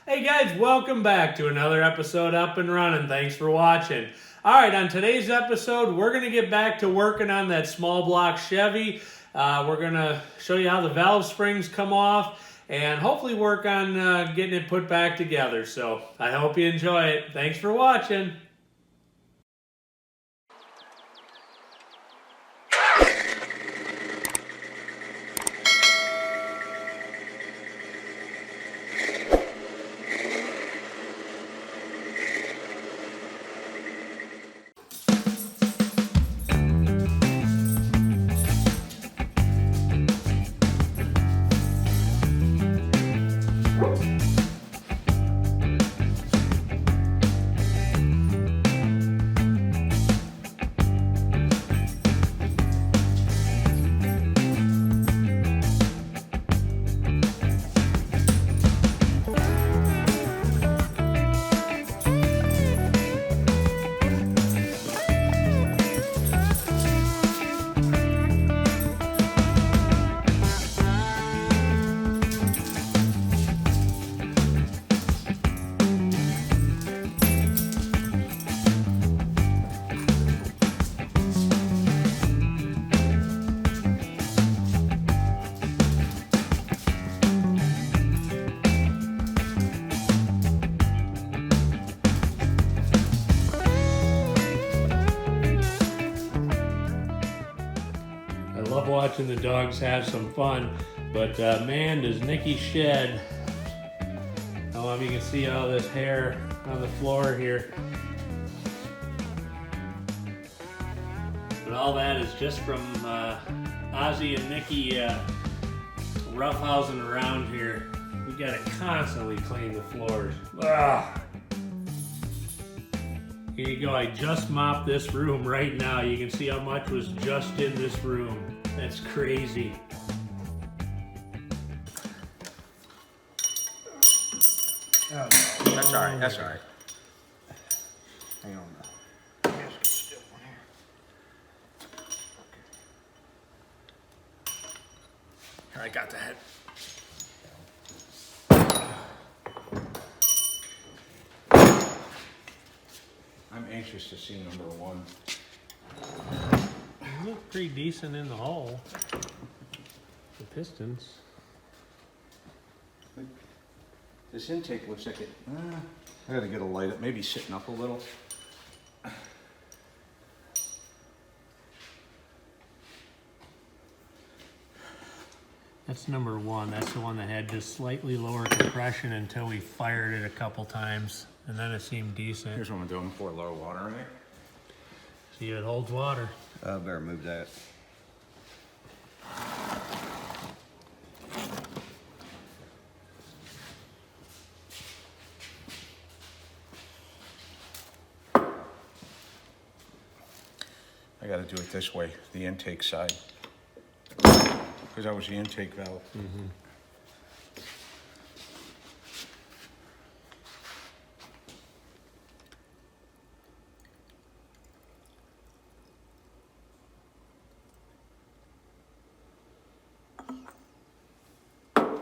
Hey guys, welcome back to another episode Up and Running. Thanks for watching. All right, on today's episode, we're going to get back to working on that small block Chevy. We're going to show you how the valve springs come off and hopefully work on getting it put back together. So I hope you enjoy it. Thanks for watching. I love watching the dogs have some fun, but man, does Nikki shed. Oh, you can see all this hair on the floor here. But all that is just from Ozzy and Nikki roughhousing around here. We gotta constantly clean the floors. Ugh. Here you go, I just mopped this room right now. You can see how much was just in this room. That's crazy. Oh, that's all right, that's all right. Hang on now. Just still one here. Here, I got the head. I'm anxious to see number one. They look pretty decent in the hole. The pistons. This intake looks like it. I gotta get a light up, maybe sitting up a little. That's number one. That's the one that had just slightly lower compression until we fired it a couple times, and then it seemed decent. Here's what I'm doing, pour a lot of water in it. See, it holds water. Better move that. I gotta do it this way, the intake side. Because that was the intake valve. Mm-hmm. Oh,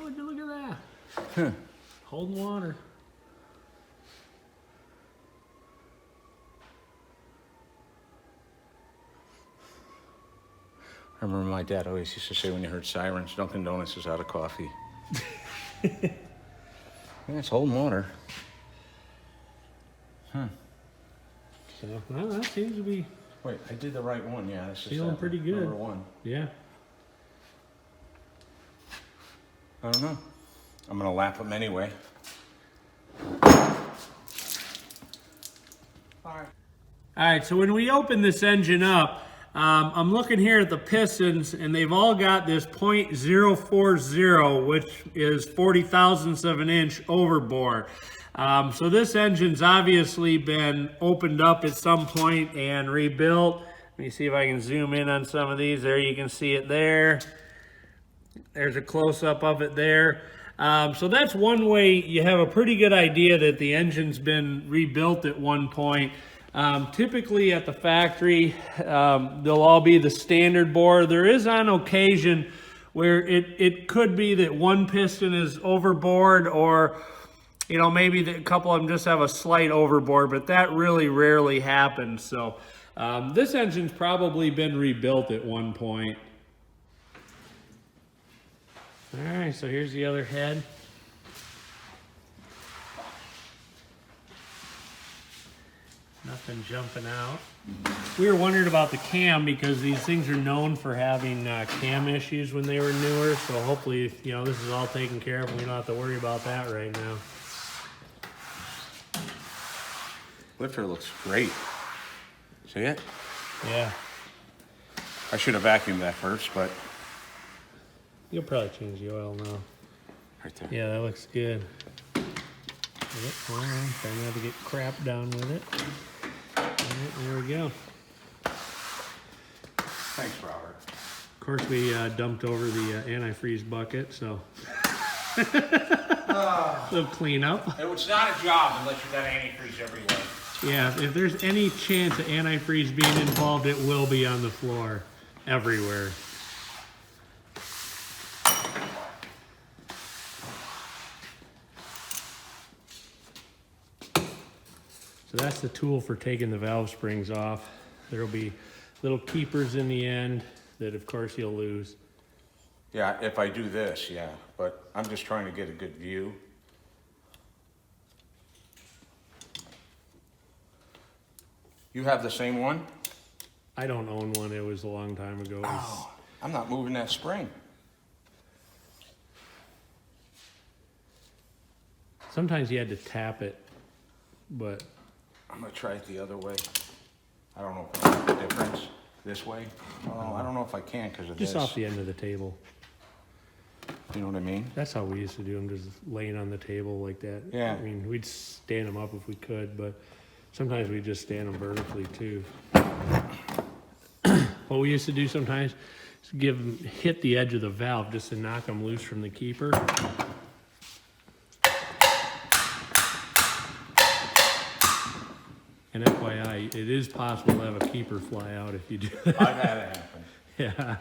would you look at that? Holding water. I remember my dad always used to say when you heard sirens, Dunkin' Donuts is out of coffee. Yeah, it's holding water. So, well, that seems to be Wait, I did the right one, yeah. This is feeling pretty good. Number one. Yeah. I don't know. I'm gonna lap them anyway. All right, so when we open this engine up, I'm looking here at the pistons, and they've all got this .040, which is 40 thousandths of an inch overbore. So this engine's obviously been opened up at some point and rebuilt. Let me see if I can zoom in on some of these. There, you can see it there. There's a close-up of it there. So that's one way you have a pretty good idea that the engine's been rebuilt at one point. Typically at the factory, they'll all be the standard bore. There is on occasion where it could be that one piston is overboard, or you know, maybe a couple of them just have a slight overboard, but that really rarely happens. So this engine's probably been rebuilt at one point. All right, so here's the other head. Nothing jumping out. We were wondering about the cam because these things are known for having cam issues when they were newer. So hopefully, you know, this is all taken care of and we don't have to worry about that right now. Lifter looks great. See it? Yeah. I should have vacuumed that first, but You'll probably change the oil now. right there. Yeah, that looks good. Yep, all right, try not to get crap down with it. All right, there we go. Thanks, Robert. Of course, we dumped over the antifreeze bucket, so little cleanup. It was not a job unless you got antifreeze everywhere. Yeah, if there's any chance of antifreeze being involved, it will be on the floor everywhere. So that's the tool for taking the valve springs off. There'll be little keepers in the end that of course you'll lose. Yeah, if I do this, yeah, but I'm just trying to get a good view. You have the same one? I don't own one, it was a long time ago. It was- Oh, I'm not moving that spring. Sometimes you had to tap it, but I'm gonna try it the other way. I don't know if I make a difference this way. Oh, I don't know if I can because of just this. off the end of the table. You know what I mean? That's how we used to do them, just laying on the table like that. Yeah. I mean, we'd stand them up if we could, but sometimes we'd just stand them vertically too. What we used to do sometimes is hit the edge of the valve just to knock them loose from the keeper. And FYI, it is possible to have a keeper fly out if you do that. I've had it happen. Yeah.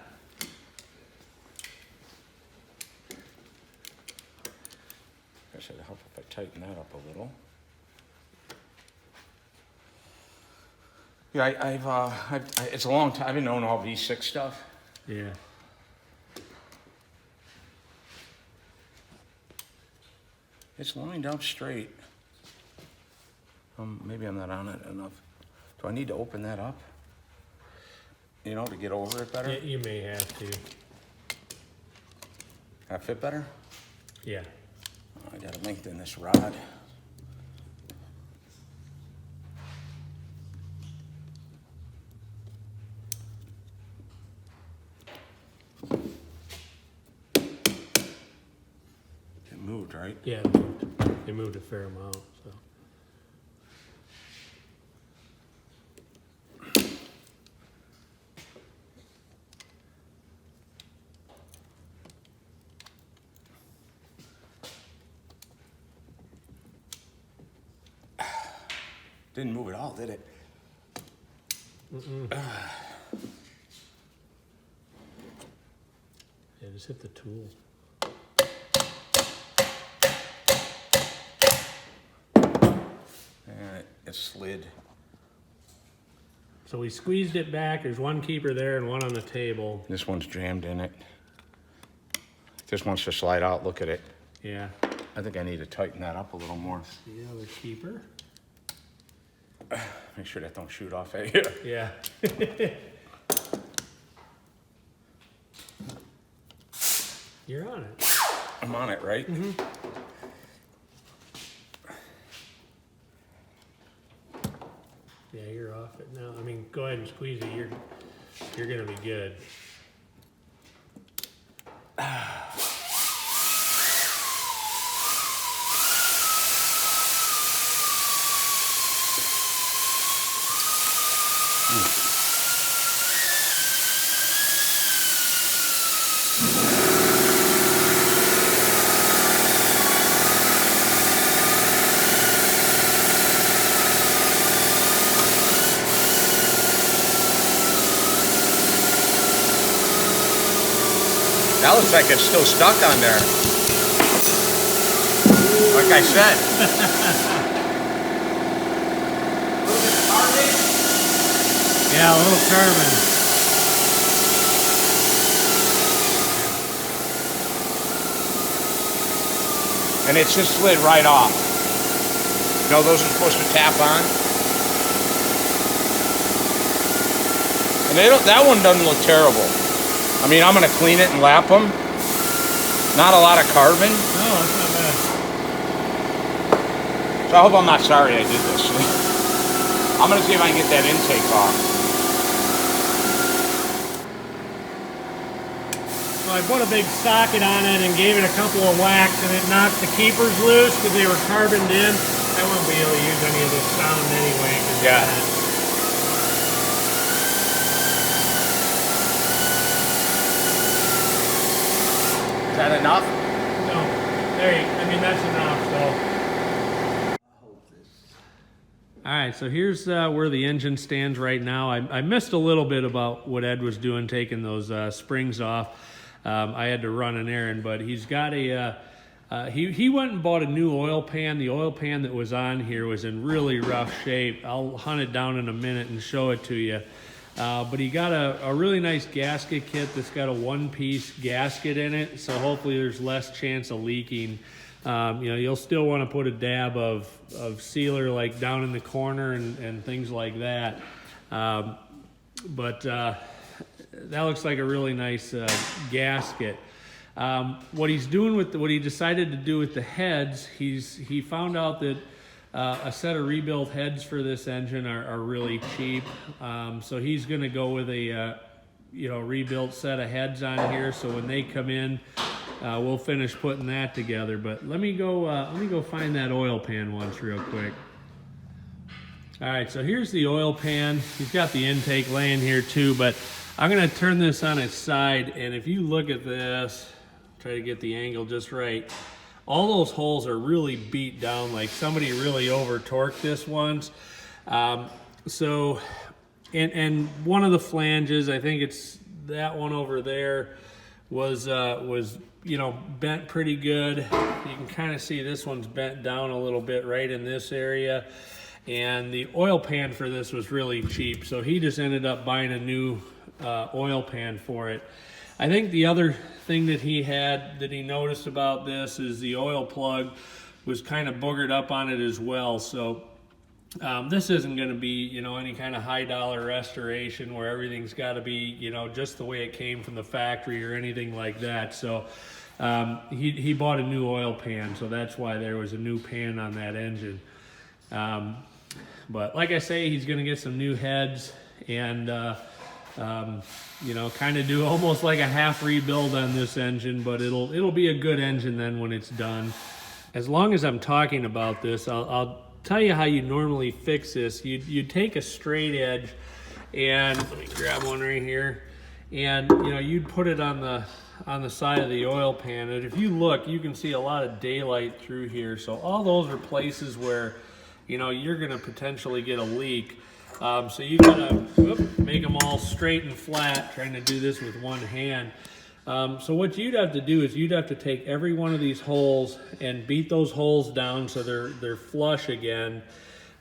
I should help if I tighten that up a little. Yeah, it's a long time. I've been knowing all V6 stuff. Yeah. It's lined up straight. Maybe I'm not on it enough. Do I need to open that up? You know, to get over it better? Yeah, you may have to. That fit better? Yeah. I gotta lengthen this rod. It moved, right? Yeah, they moved a fair amount, so. Didn't move at all, did it? Yeah, just hit the tool. And it slid. So we squeezed it back. There's one keeper there and one on the table. This one's jammed in it. This wants to slide out. Look at it. Yeah. I think I need to tighten that up a little more. The other keeper. Make sure that don't shoot off at you. Yeah. You're on it. I'm on it, right? Yeah, you're off it now. I mean, go ahead and squeeze it. You're gonna be good. That looks like it's still stuck on there. Like I said. Yeah, a little carbon. And it's just slid right off. You know, those are supposed to tap on. And they don't, that one doesn't look terrible. I mean, I'm gonna clean it and lap them. Not a lot of carbon. No, that's not bad. So I hope I'm not sorry I did this. I'm gonna see if I can get that intake off. So I put a big socket on it and gave it a couple of whacks, and it knocked the keepers loose because they were carboned in. I won't be able to use any of this sound anyway. Yeah. Is that enough? No, I mean, that's enough, so. All right, so here's where the engine stands right now. I missed a little bit about what Ed was doing, taking those springs off. I had to run an errand, but he's got he went and bought a new oil pan. The oil pan that was on here was in really rough shape. I'll hunt it down in a minute and show it to you. But he got a really nice gasket kit that's got a one-piece gasket in it, so hopefully there's less chance of leaking. You know, you'll still want to put a dab of sealer like down in the corner and things like that. But that looks like a really nice gasket. What he's doing with what he decided to do with the heads, he found out that a set of rebuilt heads for this engine are really cheap. So he's going to go with a rebuilt set of heads on here. So when they come in, we'll finish putting that together. But let me go find that oil pan once real quick. All right, so here's the oil pan. He's got the intake laying here too, but I'm going to turn this on its side, and if you look at this, try to get the angle just right. All those holes are really beat down, like somebody really over torqued this once. So, and one of the flanges, I think it's that one over there, was bent pretty good. You can kind of see this one's bent down a little bit right in this area. And the oil pan for this was really cheap, so he just ended up buying a new oil pan for it. I think the other thing that he noticed about this is the oil plug was kind of boogered up on it as well. So this isn't going to be, any kind of high dollar restoration where everything's got to be, just the way it came from the factory or anything like that. So he bought a new oil pan, so that's why there was a new pan on that engine. But like I say, he's going to get some new heads and kind of do almost like a half rebuild on this engine, but it'll be a good engine then when it's done. As long as I'm talking about this, I'll tell you how you normally fix this. You take a straight edge, and let me grab one right here, and you'd put it on the side of the oil pan, and if you look, you can see a lot of daylight through here. So all those are places where you're going to potentially get a leak. So you gotta make them all straight and flat, trying to do this with one hand. So what you'd have to do is you'd have to take every one of these holes and beat those holes down so they're flush again.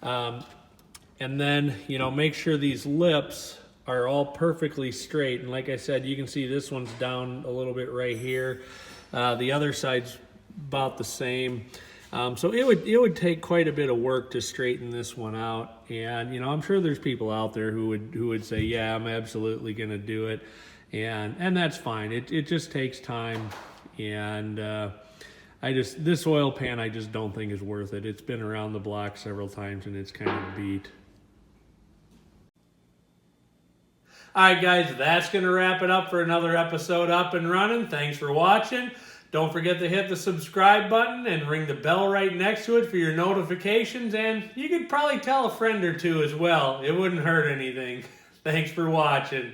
And then, make sure these lips are all perfectly straight. And like I said, you can see this one's down a little bit right here. The other side's about the same. So it would take quite a bit of work to straighten this one out, and I'm sure there's people out there who would say, yeah, I'm absolutely going to do it, and that's fine. It just takes time, and this oil pan I just don't think is worth it. It's been around the block several times and it's kind of beat. All right, guys, that's going to wrap it up for another episode Up and Running. Thanks for watching. Don't forget to hit the subscribe button and ring the bell right next to it for your notifications. And you could probably tell a friend or two as well. It wouldn't hurt anything. Thanks for watching.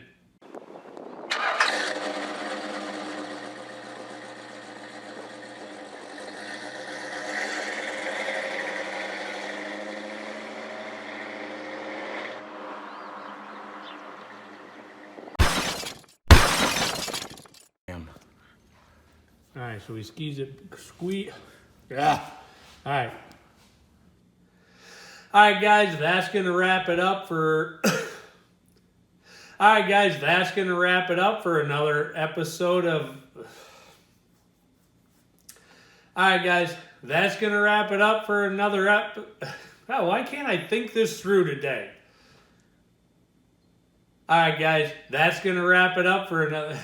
so he squeeze. Yeah. All right. All right, guys, that's going to wrap it up for... All right, guys, that's going to wrap it up for another episode of... All right, guys, that's going to wrap it up for another Oh, why can't I think this through today? All right, guys, that's going to wrap it up for another...